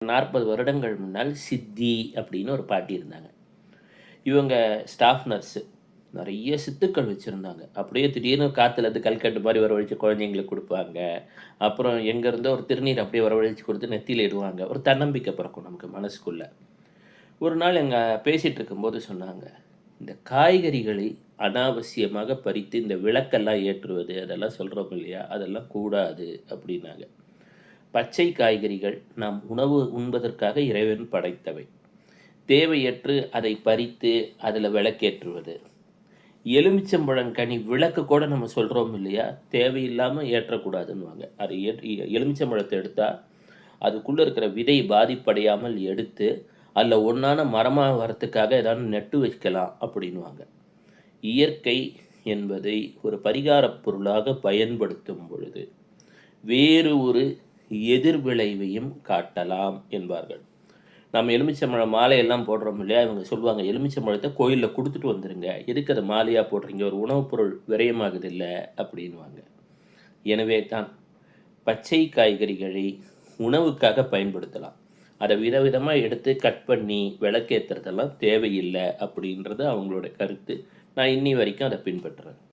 40 வருடங்கள் முன்னால் சித்தி அப்படின்னு ஒரு பாட்டி இருந்தாங்க. இவங்க ஸ்டாஃப் நர்ஸு. நெறைய சித்துக்கள் வச்சிருந்தாங்க. அப்படியே திடீர்னு காத்துலேருந்து கல்கண்டு மாரி வரவழைச்சு குழந்தைங்களுக்கு குடுப்பாங்க. அப்புறம் எங்கேருந்தோ ஒரு திருநீர் அப்படியே வரவழைச்சு குடுத்து நெத்தியில இடுவாங்க. ஒரு தன்னம்பிக்கை பிறக்கும் நமக்கு மனசுக்குள்ள. ஒரு நாள் பேசிட்டு இருக்கும்போது சொன்னாங்க, "இந்த காய்கறிகளை அனாவசியமாக பறித்து இந்த விளக்கெல்லாம் ஏற்றுவது, அதெல்லாம் சொல்றோம் இல்லையா? அதெல்லாம் கூடாது" அப்படின்னாங்க. பச்சை காய்கறிகள் நாம் உணவு உண்பதற்காக இறைவன் படைத்தவை. தேவையற்று அதை பறித்து அதில விளக்கேற்றுவது. எலுமிச்சம்பழங்கனி விளக்கு கூட நம்ம சொல்றோம் இல்லையா? தேவையில்லாம ஏற்றக்கூடாதுன்னுவாங்க. அது எலுமிச்சம்பழத்த எடுத்தா, அதுக்குள்ள இருக்கிற விதை பாதிப்படையாமல் எடுத்து, அதில ஒண்ணான மரமா வரத்துக்காக ஏதாவது நட்டு வைக்கலாம் அப்படின்னுவாங்க. இயற்கை என்பதை ஒரு பரிகாரப் பொருளாக பயன்படுத்தும் பொழுது, வேறு ஒரு எதிர்விளைவையும் காட்டலாம் என்பார்கள். நம்ம எலுமிச்சம்பழம் மாலையெல்லாம் போடுறோம் இல்லையா? இவங்க சொல்லுவாங்க, "எலுமிச்சம்பழத்த கோயில்ல குடுத்துட்டு வந்துருங்க. எதுக்கு அத மாலையா போடுறீங்க? ஒரு உணவுப் பொருள் விரயமாகுதுல்ல" அப்படின்னுவாங்க. எனவே தான் பச்சை காய்கறிகளை உணவுக்காக பயன்படுத்தலாம். அத விதவிதமா எடுத்து கட் பண்ணி விளக்கேத்துறதெல்லாம் தேவையில்ல அப்படின்றது அவங்களோட கருத்து. நான் இன்னி வரைக்கும் அத பின்பற்றுறேன்.